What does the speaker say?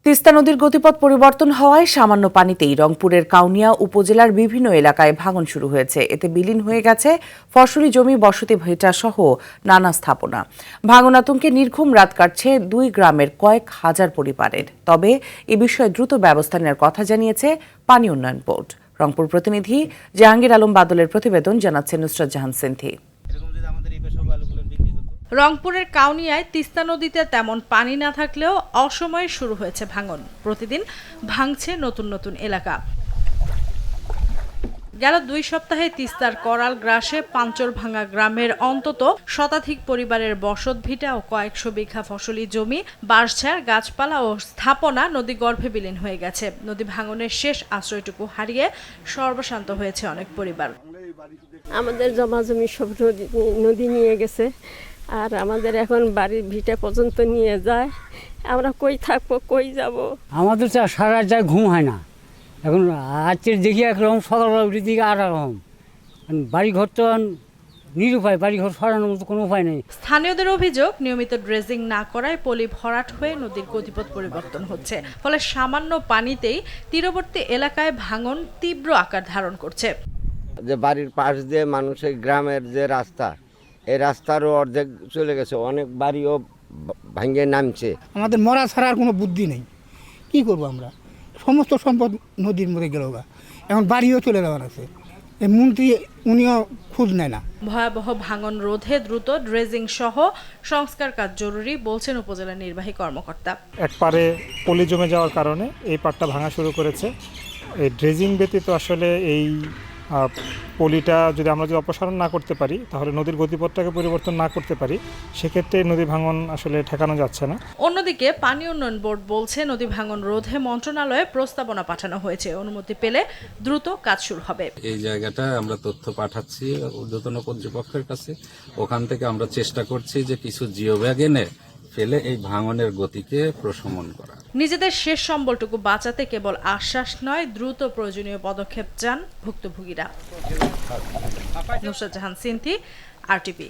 তিস্তা নদীর গতিপথ পরিবর্তন হওয়ায় সামান্য পানিতেই রংপুরের কাউনিয়া উপজেলার বিভিন্ন এলাকায় ভাঙন শুরু হয়েছে। এতে বিলীন হয়ে গেছে ফসলি জমি, বসতি ভিটা সহ নানা স্থাপনা। ভাঙন আতঙ্কে নির্ঘুম রাত কাটছে দুই গ্রামের কয়েক হাজার পরিবারের। তবে এ বিষয়ে দ্রুত ব্যবস্থা নেওয়ার কথা জানিয়েছে পানি উন্নয়ন বোর্ড। রংপুর প্রতিনিধি জাহাঙ্গীর আলম বাদলের প্রতিবেদন, জানাচ্ছেন নুসরাত জাহান সিনথি। রংপুরের কাউনিয়ায় তিস্তা নদীতে তেমন পানি না থাকলেও অসময়ে শুরু হয়েছে ভাঙন। প্রতিদিন ভাঙছে নতুন নতুন এলাকা। গেল 2 সপ্তাহে তিস্তার করাল গ্রাসে পাঞ্চর ভাঙা গ্রামের অন্তত শতাধিক পরিবারের বসত ভিটা ও কয়েকশো বিঘা ফসলি জমি, বাঁশঝাড়, গাছপালা ও স্থাপনা নদী গর্ভে বিলীন হয়ে গেছে। নদী ভাঙনের শেষ আশ্রয়টুকু হারিয়ে সর্বশান্ত হয়েছে অনেক পরিবার। আমাদের জমা জমি সব নদী নিয়ে গেছে, আর আমাদের এখন বাড়ির ভিটা পর্যন্ত নিয়ে যায়। আমরা কই থাকবো, কই যাব? আমাদের তো সারা যায় ঘুম হয় না। এখন আজকের দেখি একরকম, সকালবেলা উঠে দিকে আর রকম। বাড়িঘর তো নিরুপায়, বাড়িঘর সরানোর মতো কোনো উপায় নেই। স্থানীয়দের অভিযোগ, নিয়মিত ড্রেজিং না করায় পলি ভরাট হয়ে নদীর গতিপথ পরিবর্তন হচ্ছে। ফলে সামান্য পানিতেই তীরবর্তী এলাকায় ভাঙন তীব্র আকার ধারণ করছে। যে বাড়ির পাশ দিয়ে মানুষের গ্রামের যে রাস্তা, এই রাস্তারও অর্ধেক চলে গেছে, অনেক বাড়িও ভাঙে নামছে। আমাদের মরা ছাড়া আর কোনো বুদ্ধি নেই। কি করব আমরা? সমস্ত সম্পদ নদীর মধ্যে গেল, এখন বাড়িও চলে যাওয়ার আছে। এই মন্ত্রী উনিও খোঁজ নেয় না। ভয়াবহ ভাঙন রোধে দ্রুত ড্রেজিং সহ সংস্কার কাজ জরুরি বলছেন উপজেলা নির্বাহী কর্মকর্তা। এক পারে পলি জমে যাওয়ার কারণে এই পাটটা ভাঙা শুরু করেছে। এই ড্রেজিং ব্যতীত আসলে এই পলিটা যদি আমরা অপসারণ না করতে পারি, তাহলে নদীর গতিপথটাকে পরিবর্তন না করতে পারি, সেক্ষেত্রে নদী ভাঙন আসলে ঠেকানো যাচ্ছে না। অন্যদিকে পানি উন্নয়ন বোর্ড বলছে, নদী ভাঙন রোধে মন্ত্রণালয়ে প্রস্তাবনা পাঠানো হয়েছে। অনুমতি পেলে দ্রুত কাজ শুরু হবে। এই জায়গাটা আমরা তথ্য পাঠাচ্ছি ঊর্ধ্বতন কর্তৃপক্ষের কাছে। ওখান থেকে আমরা চেষ্টা করছি যে কিছু জিওব্যাগ এনে ফেলে এই ভাঙনের গতিকে প্রশমন করা। নিজেদের শেষ সম্বলটুকু বাঁচাতে কেবল আশ্বাস নয়, দ্রুত প্রয়োজনীয় পদক্ষেপ চান ভুক্তভোগীরা। নুসরাত জাহান সিনথি, RTV।